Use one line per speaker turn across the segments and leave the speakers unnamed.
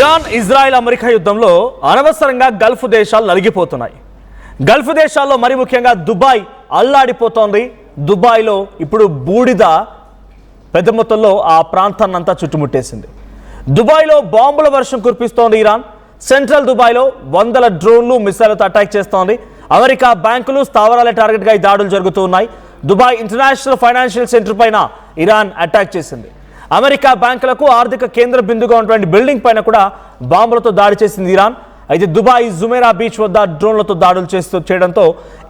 Iran Israel America యుద్ధంలో అనవసరంగా Gulf దేశాలు నలిగిపోతున్నాయి. గల్ఫ్ దేశాల్లో మరి ముఖ్యంగా దుబాయ్ అల్లాడిపోతోంది. దుబాయ్లో ఇప్పుడు బూడిద పెద్ద మొత్తంలో ఆ ప్రాంతాన్నంతా చుట్టుముట్టేసింది. దుబాయ్లో బాంబుల వర్షం కురిపిస్తోంది ఇరాన్. సెంట్రల్ దుబాయ్లో వందల డ్రోన్లు మిసైళ్లతో అటాక్ చేస్తోంది. అమెరికా బ్యాంకులు స్థావరాల టార్గెట్గా ఈ దాడులు జరుగుతూ ఉన్నాయి. దుబాయ్ ఇంటర్నేషనల్ ఫైనాన్షియల్ సెంటర్ పైన ఇరాన్ అటాక్ చేసింది. అమెరికా బ్యాంకులకు ఆర్థిక కేంద్ర బిందుగా ఉన్నటువంటి బిల్డింగ్ పైన కూడా బాంబులతో దాడి చేసింది ఇరాన్. అయితే దుబాయ్ జుమేరా బీచ్ వద్ద డ్రోన్లతో దాడులు చేయడంతో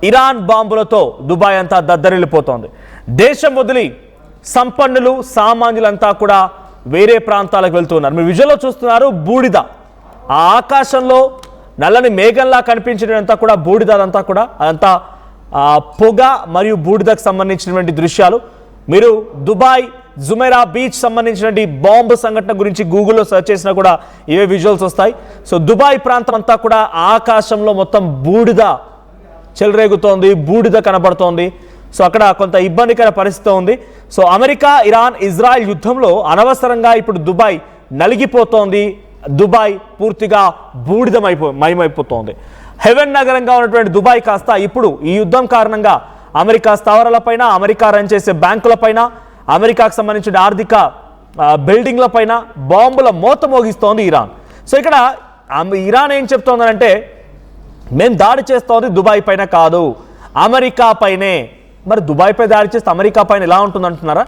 ఇరాన్ బాంబులతో దుబాయ్ అంతా దద్దరిల్లిపోతోంది. దేశం వదిలి సంపన్నులు సామాన్యులంతా కూడా వేరే ప్రాంతాలకు వెళ్తున్నారు. మీరు విజువల్లో చూస్తున్నారు బూడిద, ఆ ఆకాశంలో నల్లని మేఘంలా కనిపించినంతా కూడా బూడిద, అదంతా కూడా అదంతా పొగ మరియు బూడిదకు సంబంధించినటువంటి దృశ్యాలు. మీరు దుబాయ్ జుమేరా బీచ్ సంబంధించినటువంటి బాంబు సంఘటన గురించి గూగుల్లో సెర్చ్ చేసినా కూడా ఇవే విజువల్స్ వస్తాయి. సో దుబాయ్ ప్రాంతం అంతా కూడా ఆకాశంలో మొత్తం బూడిద చెలరేగుతోంది, బూడిద కనబడుతోంది. సో అక్కడ కొంత ఇబ్బందికర పరిస్థితి ఉంది. సో అమెరికా ఇరాన్ ఇజ్రాయెల్ యుద్ధంలో అనవసరంగా ఇప్పుడు దుబాయ్ నలిగిపోతోంది. దుబాయ్ పూర్తిగా మయమైపోతోంది. హెవెన్ నగరంగా ఉన్నటువంటి దుబాయ్ కాస్త ఇప్పుడు ఈ యుద్ధం కారణంగా అమెరికా స్థావరాలపైన, అమెరికా రన్ చేసే బ్యాంకులపైన, అమెరికాకు సంబంధించిన ఆర్థిక బిల్డింగ్లపైన బాంబుల మోత మోగిస్తోంది ఇరాన్. సో ఇక్కడ ఇరాన్ ఏం చెప్తోందంటే, మేము దాడి చేస్తోంది దుబాయ్ పైన కాదు, అమెరికా పైనే. మరి దుబాయ్ పై దాడి చేస్తే అమెరికా పైన ఎలా ఉంటుంది అంటున్నారా?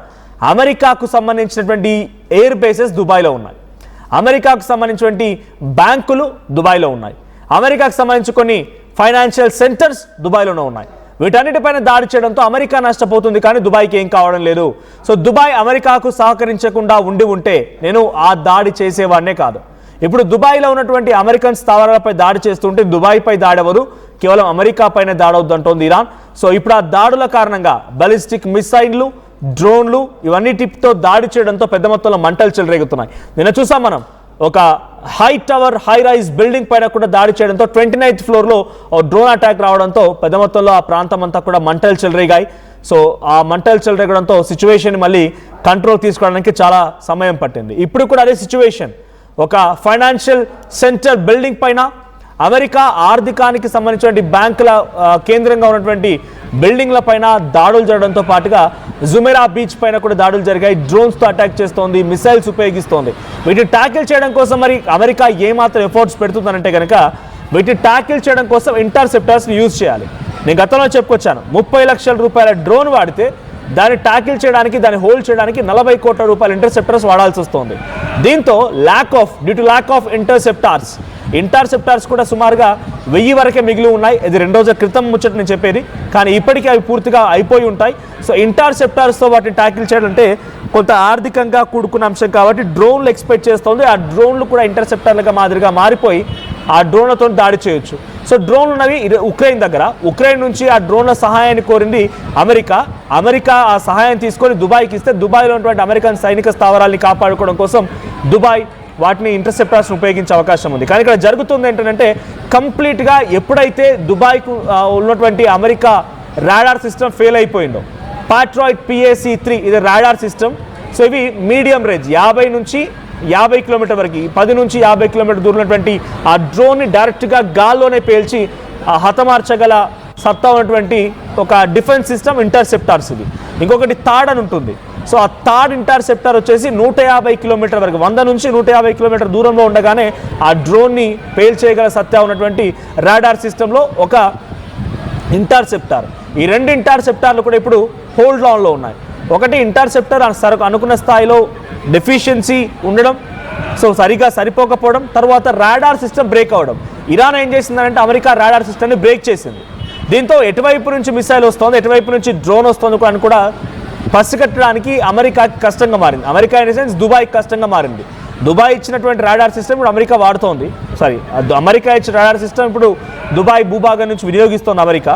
అమెరికాకు సంబంధించినటువంటి ఎయిర్ బేసెస్ దుబాయ్లో ఉన్నాయి, అమెరికాకు సంబంధించినటువంటి బ్యాంకులు దుబాయ్లో ఉన్నాయి, అమెరికాకు సంబంధించి కొన్ని ఫైనాన్షియల్ సెంటర్స్ దుబాయ్లోనే ఉన్నాయి. వీటన్నిటిపైన దాడి చేయడంతో అమెరికా నష్టపోతుంది, కానీ దుబాయ్కి ఏం కావడం లేదు. సో దుబాయ్ అమెరికాకు సహకరించకుండా ఉంటే నేను ఆ దాడి చేసేవాడినే కాదు. ఇప్పుడు దుబాయ్లో ఉన్నటువంటి అమెరికన్ స్థావరాలపై దాడి చేస్తుంటే దుబాయ్పై దాడి అవ్వదు, కేవలం అమెరికా పైన దాడవద్దు అంటోంది ఇరాన్. సో ఇప్పుడు ఆ దాడుల కారణంగా బలిస్టిక్ మిసైళ్లు, డ్రోన్లు ఇవన్నిటితో దాడి చేయడంతో పెద్ద మొత్తంలో మంటలు చెలరేగుతున్నాయి. నిన్న చూసాం మనం ఒక high tower, high rise building పైన కూడా దాడి చేయడంతో 29th ఫ్లోర్లో డ్రోన్ అటాక్ రావడంతో పెద్ద మొత్తంలో ఆ ప్రాంతం అంతా కూడా మంటలు చెలరేగాయి. సో ఆ మంటలు చెలరేగడంతో సిచ్యువేషన్ మళ్ళీ కంట్రోల్ తీసుకోవడానికి చాలా సమయం పట్టింది. ఇప్పుడు కూడా అదే సిచ్యువేషన్, ఒక ఫైనాన్షియల్ సెంటర్ బిల్డింగ్ పైన, అమెరికా ఆర్థికానికి సంబంధించినటువంటి బ్యాంకుల కేంద్రంగా ఉన్నటువంటి బిల్డింగ్ల పైన దాడులు జరగడంతో పాటుగా జుమేరా బీచ్ పైన కూడా దాడులు జరిగాయి. డ్రోన్స్తో అటాక్ చేస్తోంది, మిసైల్స్ ఉపయోగిస్తోంది. వీటిని ట్యాకిల్ చేయడం కోసం మరి అమెరికా ఏమాత్రం ఎఫర్ట్స్ పెడుతుందంటే కనుక వీటిని ట్యాకిల్ చేయడం కోసం ఇంటర్సెప్టర్స్ని యూజ్ చేయాలి. నేను గతంలో చెప్పుకొచ్చాను, 30 లక్షల రూపాయల డ్రోన్ వాడితే దాన్ని ట్యాకిల్ చేయడానికి, దాన్ని హోల్డ్ చేయడానికి 40 కోట్ల రూపాయల ఇంటర్సెప్టర్స్ వాడాల్సి వస్తుంది. దీంతో డ్యూ టు ల్యాక్ ఆఫ్ ఇంటర్సెప్టార్స్ కూడా సుమారుగా 1000 వరకే మిగిలి ఉన్నాయి. ఇది 2 రోజుల క్రితం ముచ్చట నేను చెప్పేది, కానీ ఇప్పటికీ అవి పూర్తిగా అయిపోయి ఉంటాయి. సో ఇంటర్సెప్టార్స్తో వాటిని ట్యాకిల్ చేయడం అంటే కొంత ఆర్థికంగా కూడుకున్న అంశం కాబట్టి డ్రోన్లు ఎక్స్పెక్ట్ చేస్తుంది. ఆ డ్రోన్లు కూడా ఇంటర్సెప్టర్లుగా మాదిరిగా మారిపోయి ఆ డ్రోన్లతో దాడి చేయొచ్చు. సో డ్రోన్లు ఉన్నవి ఉక్రెయిన్ దగ్గర. ఉక్రెయిన్ నుంచి ఆ డ్రోన్ల సహాయాన్ని కోరింది అమెరికా ఆ సహాయం తీసుకొని దుబాయ్కి ఇస్తే, దుబాయ్లో ఉన్నటువంటి అమెరికన్ సైనిక స్థావరాల్ని కాపాడుకోవడం కోసం దుబాయ్ వాటిని ఇంటర్సెప్టర్స్ని ఉపయోగించే అవకాశం ఉంది. కానీ ఇక్కడ జరుగుతుంది ఏంటంటే, కంప్లీట్గా ఎప్పుడైతే దుబాయ్కు ఉన్నటువంటి అమెరికా రాడార్ సిస్టమ్ ఫెయిల్ అయిపోయిందో, పాట్రాయిడ్ PAC-3 ఇది రాడార్ సిస్టమ్. సో ఇవి మీడియం రేంజ్ 50 నుంచి 50 కిలోమీటర్ వరకు, 10 నుంచి 50 కిలోమీటర్ దూరం ఉన్నటువంటి ఆ డ్రోన్ని డైరెక్ట్గా గాల్లోనే పేల్చి హతమార్చగల సత్తా ఉన్నటువంటి ఒక డిఫెన్స్ సిస్టమ్ ఇంటర్సెప్టార్స్. ఇది ఇంకొకటి థాడ్ అని ఉంటుంది. సో ఆ థాడ్ ఇంటర్సెప్టర్ వచ్చేసి 150 కిలోమీటర్ వరకు, 100 నుంచి 150 కిలోమీటర్ దూరంలో ఉండగానే ఆ డ్రోన్ని పేల్చేయగల సత్తా ఉన్నటువంటి రాడార్ సిస్టంలో ఒక ఇంటర్సెప్టార్. ఈ 2 ఇంటర్సెప్టార్లు కూడా ఇప్పుడు హోల్డ్ ఆన్లో ఉన్నాయి. ఒకటి ఇంటర్సెప్టర్ అనుకున్న స్థాయిలో డెఫిషియన్సీ ఉండడం, సో సరిగా సరిపోకపోవడం, తర్వాత రాడార్ సిస్టమ్ బ్రేక్ అవ్వడం. ఇరాన్ ఏం చేసిందంటే అమెరికా రాడార్ సిస్టమ్ని బ్రేక్ చేసింది. దీంతో ఎటువైపు నుంచి మిసైల్ వస్తుంది, ఎటువైపు నుంచి డ్రోన్ వస్తుంది అని కూడా పసిగట్టడానికి అమెరికాకి కష్టంగా మారింది. అమెరికా ఇన్ ద సెన్స్ దుబాయ్కి కష్టంగా మారింది. దుబాయ్ ఇచ్చినటువంటి రాడార్ సిస్టమ్ ఇప్పుడు అమెరికా వాడుతోంది. అమెరికా ఇచ్చిన రాడార్ సిస్టమ్ ఇప్పుడు దుబాయ్ భూభాగం నుంచి వినియోగిస్తోంది అమెరికా.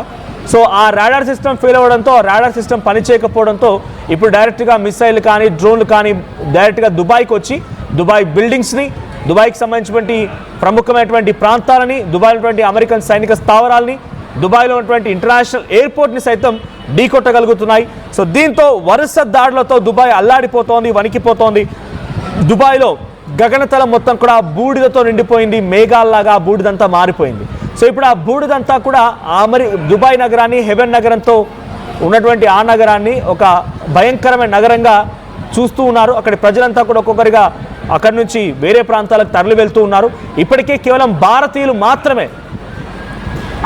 సో ఆ రాడార్ సిస్టమ్ ఫెయిల్ అవ్వడంతో, రాడార్ సిస్టమ్ పనిచేయకపోవడంతో ఇప్పుడు డైరెక్ట్గా మిసైల్ కానీ డ్రోన్లు కానీ డైరెక్ట్గా దుబాయ్కి వచ్చి దుబాయ్ బిల్డింగ్స్ని, దుబాయ్కి సంబంధించినటువంటి ప్రముఖమైనటువంటి ప్రాంతాలని, దుబాయ్ ఉన్నటువంటి అమెరికన్ సైనిక స్థావరాలని, దుబాయ్లో ఉన్నటువంటి ఇంటర్నేషనల్ ఎయిర్పోర్ట్ని సైతం ఢీకొట్టగలుగుతున్నాయి. సో దీంతో వరుస దాడులతో దుబాయ్ అల్లాడిపోతోంది, వణికిపోతోంది. దుబాయ్లో గగనతలం మొత్తం కూడా బూడిదతో నిండిపోయింది, మేఘాల్లాగా బూడిదంతా మారిపోయింది. సో ఇప్పుడు ఆ బూడిదంతా కూడా మరి దుబాయ్ నగరాన్ని, హెవెన్ నగరంతో ఉన్నటువంటి ఆ నగరాన్ని ఒక భయంకరమైన నగరంగా చూస్తూ ఉన్నారు. అక్కడి ప్రజలంతా కూడా ఒక్కొక్కరిగా అక్కడి నుంచి వేరే ప్రాంతాలకు తరలి వెళ్తూ ఉన్నారు. ఇప్పటికే కేవలం భారతీయులు మాత్రమే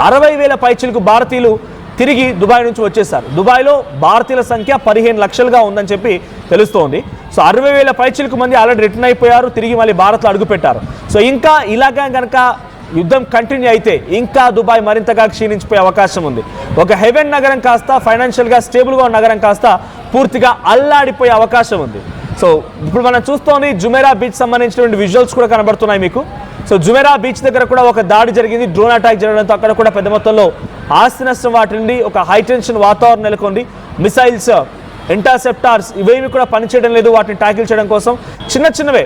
60,000 పైచిలకు భారతీయులు తిరిగి దుబాయ్ నుంచి వచ్చేసారు. దుబాయ్లో భారతీయుల సంఖ్య 15 లక్షలుగా ఉందని చెప్పి తెలుస్తోంది. సో 60,000 పైచిలకు మంది ఆల్రెడీ రిటర్న్ అయిపోయారు, తిరిగి మళ్ళీ భారత్లో అడుగుపెట్టారు. సో ఇంకా ఇలాగా కనుక యుద్ధం కంటిన్యూ అయితే ఇంకా దుబాయ్ మరింతగా క్షీణించిపోయే అవకాశం ఉంది. ఒక హెవెన్ నగరం కాస్త ఫైనాన్షియల్గా స్టేబుల్గా ఉన్న నగరం కాస్త పూర్తిగా అల్లాడిపోయే అవకాశం ఉంది. సో ఇప్పుడు మనం చూస్తోంది జుమేరా బీచ్ సంబంధించినటువంటి విజువల్స్ కూడా కనబడుతున్నాయి మీకు. సో జుమేరా బీచ్ దగ్గర కూడా ఒక దాడి జరిగింది, డ్రోన్ అటాక్ జరగడంతో అక్కడ కూడా పెద్ద మొత్తంలో ఆస్తి నష్టం వాటింది. ఒక హైటెన్షన్ వాతావరణం నెలకొంది. మిసైల్స్, ఇంటర్సెప్టార్స్ ఇవేమి కూడా పనిచేయడం లేదు వాటిని ట్యాకిల్ చేయడం కోసం. చిన్నవే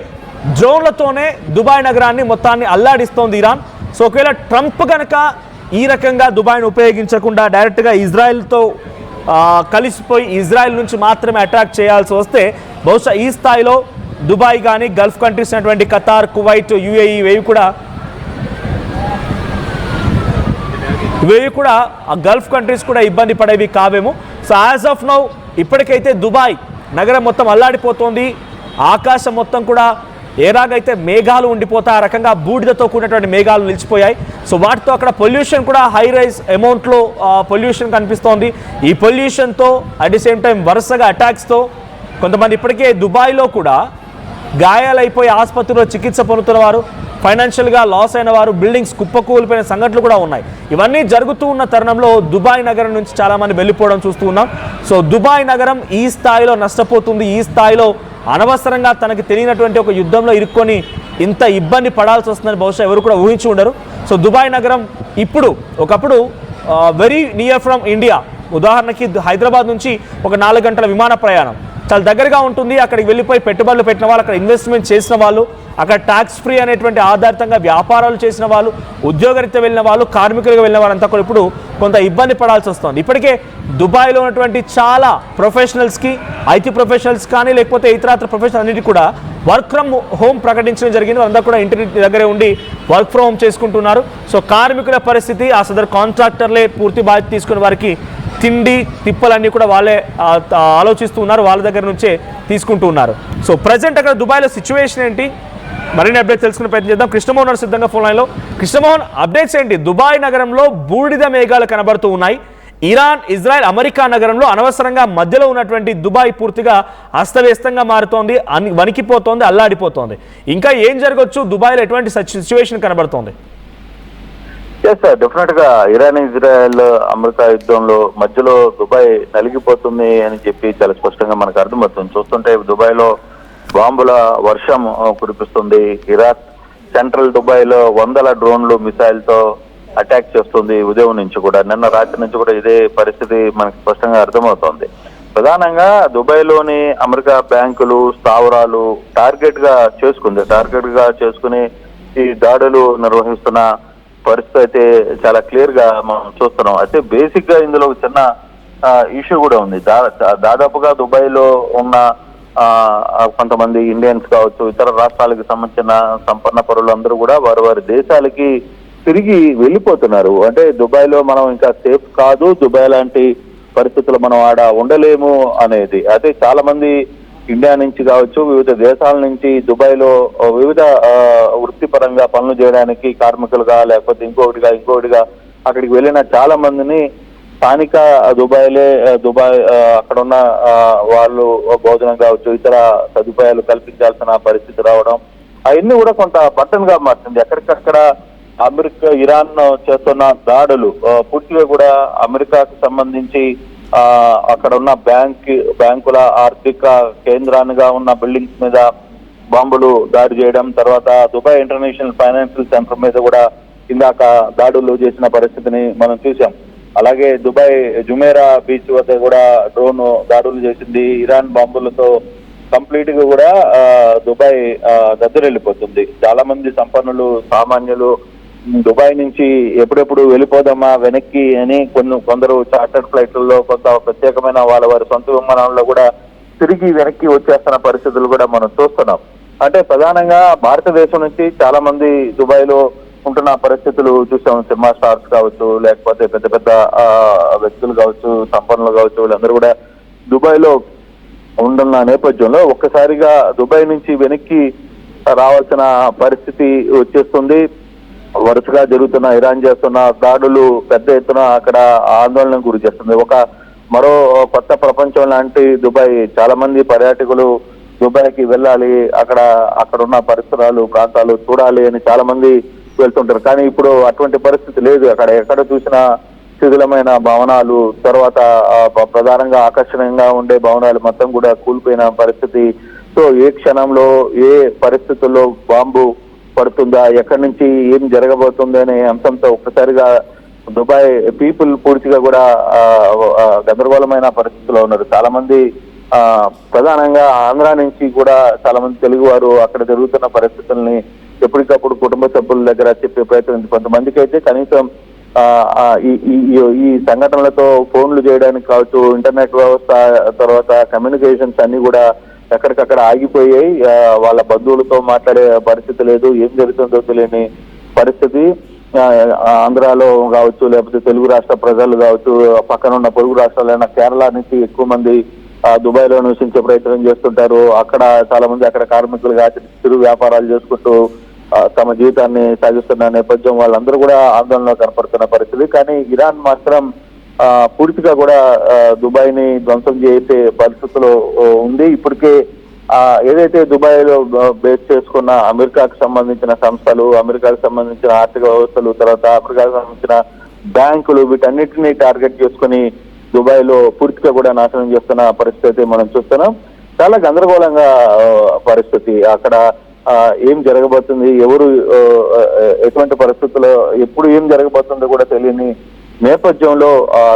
డ్రోన్లతోనే దుబాయ్ నగరాన్ని మొత్తాన్ని అల్లాడిస్తోంది ఇరాన్. సో ఒకవేళ ట్రంప్ కనుక ఈ రకంగా దుబాయ్ను ఉపయోగించకుండా డైరెక్ట్గా ఇజ్రాయెల్తో కలిసిపోయి ఇజ్రాయెల్ నుంచి మాత్రమే అటాక్ చేయాల్సి వస్తే బహుశా ఈ స్థాయిలో దుబాయ్ కానీ గల్ఫ్ కంట్రీస్ అయినటువంటి ఖతార్, కువైట్, యుఏఈ ఇవేవి కూడా ఆ గల్ఫ్ కంట్రీస్ కూడా ఇబ్బంది పడేవి కావేమో. సో యాజ్ ఆఫ్ నౌ ఇప్పటికైతే దుబాయ్ నగరం మొత్తం అల్లాడిపోతోంది. ఆకాశం మొత్తం కూడా ఎలాగైతే మేఘాలు ఉండిపోతాయి ఆ రకంగా బూడిదతో కూడినటువంటి మేఘాలు నిలిచిపోయాయి. సో వాటితో అక్కడ పొల్యూషన్ కూడా హై రైజ్ అమౌంట్లో పొల్యూషన్ కనిపిస్తోంది. ఈ పొల్యూషన్తో అట్ ది సేమ్ టైం వరుసగా అటాక్స్తో కొంతమంది ఇప్పటికే దుబాయ్లో కూడా గాయాలైపోయి ఆసుపత్రిలో చికిత్స పొందుతున్న వారు, ఫైనాన్షియల్గా లాస్ అయిన వారు, బిల్డింగ్స్ కుప్పకూలిపోయిన సంఘటనలు కూడా ఉన్నాయి. ఇవన్నీ జరుగుతూ ఉన్న తరుణంలో దుబాయ్ నగరం నుంచి చాలామంది వెళ్ళిపోవడం చూస్తూ ఉన్నాం. సో దుబాయ్ నగరం ఈ స్థాయిలో నష్టపోతుంది, ఈ స్థాయిలో అనవసరంగా తనకి తెలియనటువంటి ఒక యుద్ధంలో ఇరుక్కొని ఇంత ఇబ్బంది పడాల్సి వస్తుందని బహుశా ఎవరు కూడా ఊహించి ఉండరు. సో దుబాయ్ నగరం ఒకప్పుడు వెరీ నియర్ ఫ్రమ్ ఇండియా. ఉదాహరణకి హైదరాబాద్ నుంచి ఒక 4 గంటల విమాన ప్రయాణం చాలా దగ్గరగా ఉంటుంది. అక్కడికి వెళ్ళిపోయి పెట్టుబడులు పెట్టిన వాళ్ళు, అక్కడ ఇన్వెస్ట్మెంట్ చేసిన వాళ్ళు, అక్కడ ట్యాక్స్ ఫ్రీ అనేటువంటి ఆధారితంగా వ్యాపారాలు చేసిన వాళ్ళు, ఉద్యోగరీత్యా వెళ్ళిన వాళ్ళు, కార్మికులుగా వెళ్ళిన వాళ్ళంతా కూడా ఇప్పుడు కొంత ఇబ్బంది పడాల్సి వస్తుంది. ఇప్పటికే దుబాయ్లో ఉన్నటువంటి చాలా ప్రొఫెషనల్స్కి, ఐటీ ప్రొఫెషనల్స్ కానీ లేకపోతే ఇతరత్ర ప్రొఫెషనల్ అన్నిటి కూడా వర్క్ ఫ్రమ్ హోమ్ ప్రకటించడం జరిగింది. వాళ్ళంతా కూడా ఇంటి దగ్గరే ఉండి వర్క్ ఫ్రమ్ హోమ్ చేసుకుంటున్నారు. సో కార్మికుల పరిస్థితి, ఆ సదరు కాంట్రాక్టర్లే పూర్తి బాధ్యత తీసుకుని వారికి తిండి తిప్పలన్నీ కూడా వాళ్ళే ఆలోచిస్తూ ఉన్నారు, వాళ్ళ దగ్గర నుంచే తీసుకుంటూ ఉన్నారు. సో ప్రజెంట్ అక్కడ దుబాయ్లో సిచ్యువేషన్ ఏంటి, మరిన్ని అప్డేట్స్ తెలుసుకునే ప్రయత్నం చేద్దాం. కృష్ణమోహన్ సిద్ధంగా ఫోన్ లైన్లో. కృష్ణమోహన్, అప్డేట్స్ ఏంటి? దుబాయ్ నగరంలో బూడిద మేఘాలు కనబడుతూ ఉన్నాయి. ఇరాన్, ఇజ్రాయెల్, అమెరికా నగరంలో అనవసరంగా మధ్యలో ఉన్నటువంటి దుబాయ్ పూర్తిగా అస్తవ్యస్తంగా మారుతోంది, వణికిపోతోంది, అల్లాడిపోతోంది. ఇంకా ఏం జరగవచ్చు? దుబాయ్లో ఎటువంటి సిచ్యువేషన్ కనబడుతోంది?
ఎస్ సార్, డెఫినెట్ గా ఇరాన్, ఇజ్రాయెల్, అమెరికా యుద్ధంలో మధ్యలో దుబాయ్ నలిగిపోతుంది అని చెప్పి చాలా స్పష్టంగా మనకు అర్థమవుతుంది. చూస్తుంటే దుబాయ్ లో బాంబుల వర్షం కురిపిస్తుంది. ఇరాక్ సెంట్రల్ దుబాయ్ లో 100 డ్రోన్లు మిసైల్ తో అటాక్ చేస్తుంది. ఉదయం నుంచి కూడా, నిన్న రాత్రి నుంచి కూడా ఇదే పరిస్థితి మనకు స్పష్టంగా అర్థమవుతోంది. ప్రధానంగా దుబాయ్ లోని అమెరికా బ్యాంకులు, స్థావరాలు టార్గెట్ గా చేసుకుని ఈ దాడులు నిర్వహిస్తున్న పరిస్థితి అయితే చాలా క్లియర్ గా మనం చూస్తున్నాం. అయితే బేసిక్ గా ఇందులో చిన్న ఇష్యూ కూడా ఉంది. దాదాపుగా దుబాయ్ లో ఉన్న కొంతమంది ఇండియన్స్ కావచ్చు, ఇతర రాష్ట్రాలకు సంబంధించిన సంపన్న పరులందరూ కూడా వారి దేశాలకి తిరిగి వెళ్ళిపోతున్నారు. అంటే దుబాయ్ లో మనం ఇంకా సేఫ్ కాదు, దుబాయ్ లాంటి పరిస్థితులు మనం ఆడ ఉండలేము అనేది. అయితే చాలా మంది ఇండియా నుంచి కావచ్చు, వివిధ దేశాల నుంచి దుబాయ్ లో వివిధ వృత్తిపరంగా పనులు చేయడానికి కార్మికులుగా లేకపోతే ఇంకొకటిగా అక్కడికి వెళ్ళిన చాలా మందిని స్థానిక దుబాయ్ అక్కడ ఉన్న వాళ్ళు భోజనం కావచ్చు, ఇతర సదుపాయాలు కల్పించాల్సిన పరిస్థితి రావడం, అవన్నీ కూడా కొంత బర్డన్ గా మారుతుంది. ఎక్కడికక్కడ ఇరాన్ చేస్తున్న దాడులు పూర్తిగా కూడా అమెరికాకు సంబంధించి అక్కడ ఉన్న బ్యాంకుల ఆర్థిక కేంద్రాలుగా ఉన్న బిల్డింగ్స్ మీద బాంబులు దాడి చేయడం, తర్వాత దుబాయ్ ఇంటర్నేషనల్ ఫైనాన్షియల్ సెంటర్ మీద కూడా ఇందాక దాడులు చేసిన పరిస్థితిని మనం చూసాం. అలాగే దుబాయ్ జుమేరా బీచ్ వద్ద కూడా డ్రోన్ దాడులు చేసింది. ఇరాన్ బాంబులతో కంప్లీట్ గా కూడా దుబాయ్ దద్దరెళ్ళిపోతుంది. చాలా మంది సంపన్నులు, సామాన్యులు దుబాయ్ నుంచి ఎప్పుడెప్పుడు వెళ్ళిపోదామా వెనక్కి అని కొందరు చార్టర్డ్ ఫ్లైట్లలో, కొంత ప్రత్యేకమైన వారి సొంత విమానాల్లో కూడా తిరిగి వెనక్కి వచ్చేస్తున్న పరిస్థితులు కూడా మనం చూస్తున్నాం. అంటే ప్రధానంగా భారతదేశం నుంచి చాలా మంది దుబాయ్ లో ఉంటున్న పరిస్థితులు చూసాం. సినిమా స్టార్స్ కావచ్చు, లేకపోతే పెద్ద పెద్ద వ్యక్తులు కావచ్చు, సంపన్నులు కావచ్చు, వీళ్ళందరూ కూడా దుబాయ్ లో ఉంటున్న నేపథ్యంలో ఒక్కసారిగా దుబాయ్ నుంచి వెనక్కి రావాల్సిన పరిస్థితి వచ్చేస్తుంది. వరుసగా జరుగుతున్న ఇరాన్ చేస్తున్న దాడులు పెద్ద ఎత్తున అక్కడ ఆందోళనకు గురి చేస్తుంది. మరో కొత్త ప్రపంచం లాంటి దుబాయ్, చాలా మంది పర్యాటకులు దుబాయ్కి వెళ్ళాలి, అక్కడ ఉన్న పరిసరాలు ప్రాంతాలు చూడాలి అని చాలా మంది వెళ్తుంటారు. కానీ ఇప్పుడు అటువంటి పరిస్థితి లేదు. ఎక్కడ చూసినా శిథిలమైన భవనాలు, తర్వాత ప్రధానంగా ఆకర్షణీయంగా ఉండే భవనాలు మొత్తం కూడా కూలిపోయిన పరిస్థితి. సో ఏ క్షణంలో ఏ పరిస్థితుల్లో బాంబు పడుతుందా, ఎక్కడి నుంచి ఏం జరగబోతుంది అనే అంశంతో ఒక్కసారిగా దుబాయ్ పీపుల్ పూర్తిగా కూడా గందరగోళమైన పరిస్థితిలో ఉన్నారు. చాలా మంది ప్రధానంగా ఆంధ్ర నుంచి కూడా చాలా మంది తెలుగు వారు అక్కడ జరుగుతున్న పరిస్థితుల్ని ఎప్పటికప్పుడు కుటుంబ సభ్యుల దగ్గర చెప్పే ప్రయత్నం, కొంతమందికి అయితే కనీసం ఈ సంఘటనలతో ఫోన్లు చేయడానికి కావచ్చు, ఇంటర్నెట్ వ్యవస్థ, తర్వాత కమ్యూనికేషన్స్ అన్ని కూడా ఎక్కడికక్కడ ఆగిపోయాయి. వాళ్ళ బంధువులతో మాట్లాడే పరిస్థితి లేదు, ఏం జరుగుతుందో తెలియని పరిస్థితి. ఆంధ్రాలో కావచ్చు, లేకపోతే తెలుగు రాష్ట్ర ప్రజలు కావచ్చు, పక్కన ఉన్న పొరుగు రాష్ట్రాలైన కేరళ నుంచి ఎక్కువ మంది దుబాయ్ లో నివసించే ప్రయత్నం చేస్తుంటారు. అక్కడ చాలా మంది అక్కడ కార్మికులుగా చిరు వ్యాపారాలు చేసుకుంటూ తమ జీవితాన్ని సాగిస్తున్న నేపథ్యం వాళ్ళందరూ కూడా ఆందోళనలో కనపడుతున్న పరిస్థితి. కానీ ఇరాన్ మాత్రం పూర్తిగా కూడా దుబాయ్ ని ధ్వంసం చేసే పరిస్థితిలో ఉంది. ఇప్పటికే ఏదైతే దుబాయ్ లో బేస్ చేసుకున్న అమెరికాకు సంబంధించిన సంస్థలు, అమెరికాకు సంబంధించిన ఆర్థిక వ్యవస్థలు, తర్వాత అమెరికాకు సంబంధించిన బ్యాంకులు, వీటన్నిటిని టార్గెట్ చేసుకుని దుబాయ్ లో పూర్తిగా కూడా నాశనం చేస్తున్న పరిస్థితి మనం చూస్తున్నాం. చాలా గందరగోళంగా పరిస్థితి. అక్కడ ఏం జరగబోతుంది, ఎవరు ఎటువంటి పరిస్థితుల్లో ఎప్పుడు ఏం జరగబోతుందో కూడా తెలియని నేపథ్యంలో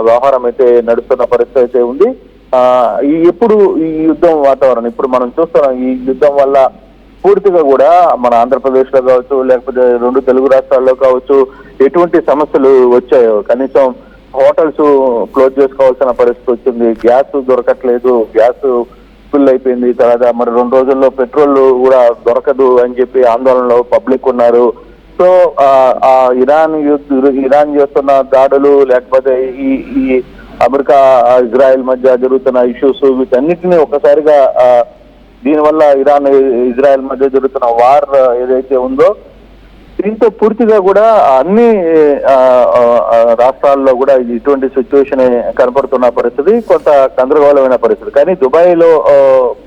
వ్యవహారం అయితే నడుస్తున్న పరిస్థితి అయితే ఉంది. ఎప్పుడు ఈ యుద్ధం వాతావరణం ఇప్పుడు మనం చూస్తున్నాం. ఈ యుద్ధం వల్ల పూర్తిగా కూడా మన ఆంధ్రప్రదేశ్ లో కావచ్చు, లేకపోతే రెండు తెలుగు రాష్ట్రాల్లో కావచ్చు, ఎటువంటి సమస్యలు వచ్చాయో, కనీసం హోటల్స్ క్లోజ్ చేసుకోవాల్సిన పరిస్థితి వచ్చింది. గ్యాస్ దొరకట్లేదు, గ్యాస్ ఫుల్ అయిపోయింది. తర్వాత మరి 2 రోజుల్లో పెట్రోల్ కూడా దొరకదు అని చెప్పి ఆందోళనలో పబ్లిక్ ఉన్నారు. సో ఇరాన్ చేస్తున్న దాడులు, లేకపోతే ఈ అమెరికా ఇజ్రాయెల్ మధ్య జరుగుతున్న ఇష్యూస్, వీటన్నిటిని ఒక్కసారిగా దీనివల్ల ఇరాన్ ఇజ్రాయెల్ మధ్య జరుగుతున్న వార్ ఏదైతే ఉందో, దీంతో పూర్తిగా కూడా అన్ని రాష్ట్రాల్లో కూడా ఇటువంటి సిచ్యువేషన్ కనపడుతున్న పరిస్థితి, కొంత గందరగోళమైన పరిస్థితి. కానీ దుబాయ్ లో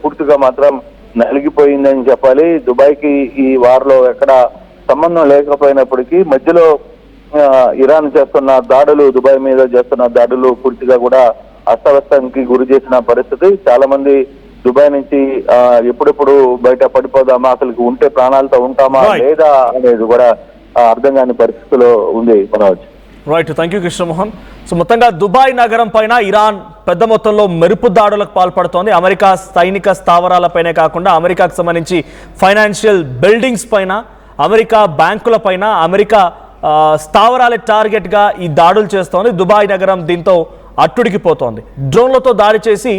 పూర్తిగా మాత్రం నలిగిపోయిందని చెప్పాలి. దుబాయ్కి ఈ వార్ లో ఎక్కడ సంబంధం లేకపోయినప్పటికీ మధ్యలో ఇరాన్ చేస్తున్న దాడులు, దుబాయ్ మీద చేస్తున్న దాడులు పూర్తిగా కూడా అస్తవ్యస్తానికి గురి చేసిన పరిస్థితి. చాలా మంది దుబాయ్ నుంచి ఎప్పుడెప్పుడు బయట పడిపోదామా, అసలు ఉంటే ప్రాణాలతో ఉంటామా లేదా అనేది కూడా అర్థం కాని పరిస్థితిలో ఉంది.
Right, thank you Krishnamohan. So మొత్తంగా దుబాయ్ నగరం పైన ఇరాన్ పెద్ద మొత్తంలో మెరుపు దాడులకు పాల్పడుతోంది. అమెరికా సైనిక స్థావరాలపైనే కాకుండా అమెరికాకు సంబంధించి ఫైనాన్షియల్ బిల్డింగ్స్ పైన, అమెరికా బ్యాంకుల పైన, అమెరికా స్థావరాలే టార్గెట్గా ఈ దాడులు చేస్తోంది. దుబాయ్ నగరం దీంతో అట్టుడికిపోతోంది. డ్రోన్లతో దాడి చేసి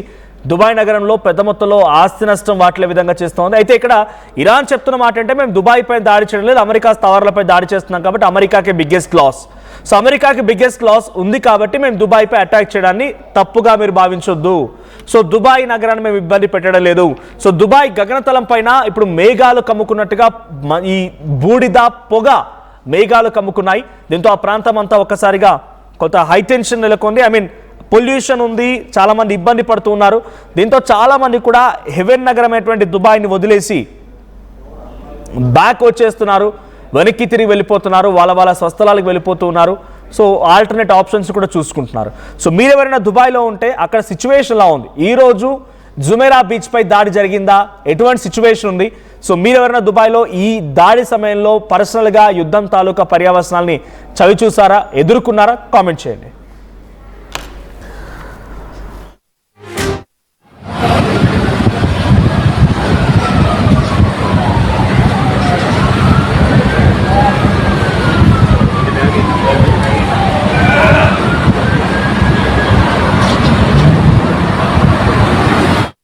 దుబాయ్ నగరంలో పెద్ద మొత్తంలో ఆస్తి నష్టం వాటిల విధంగా చేస్తోంది. అయితే ఇక్కడ ఇరాన్ చెప్తున్న మాట అంటే, మేము దుబాయ్ పై దాడి చేయడం లేదు, అమెరికా స్థావరాలపై దాడి చేస్తున్నాం కాబట్టి అమెరికాకి బిగ్గెస్ట్ లాస్. సో అమెరికాకి బిగ్గెస్ట్ లాస్ ఉంది కాబట్టి మేము దుబాయ్ పై అటాక్ చేయడాన్ని తప్పుగా మీరు భావించొద్దు. సో దుబాయ్ నగరాన్ని మేము ఇబ్బంది పెట్టడం లేదు. సో దుబాయ్ గగనతలం పైన ఇప్పుడు మేఘాలు కమ్ముకున్నట్టుగా ఈ బూడిద పొగ మేఘాలు కమ్ముకున్నాయి. దీంతో ఆ ప్రాంతం అంతా ఒక్కసారిగా కొంత హైటెన్షన్ నెలకొంది. పొల్యూషన్ ఉంది, చాలా మంది ఇబ్బంది పడుతూ ఉన్నారు. దీంతో చాలా మంది కూడా హెవెన్ నగరమైనటువంటి దుబాయ్ని వదిలేసి బ్యాక్ వచ్చేస్తున్నారు, వెనక్కి తిరిగి వెళ్ళిపోతున్నారు, వాళ్ళ స్వస్థలాలకు వెళ్ళిపోతూ ఉన్నారు. సో ఆల్టర్నేట్ ఆప్షన్స్ కూడా చూసుకుంటున్నారు. సో మీరు ఎవరైనా దుబాయ్లో ఉంటే అక్కడ సిచ్యువేషన్ ఎలా ఉంది, ఈరోజు జుమేరా బీచ్ పై దాడి జరిగిందా, ఎటువంటి సిచ్యువేషన్ ఉంది? సో మీరు ఎవరైనా దుబాయ్లో ఈ దాడి సమయంలో పర్సనల్గా యుద్ధం తాలూకా పర్యవసనాల్ని చవి చూసారా, ఎదుర్కొన్నారా? కామెంట్ చేయండి.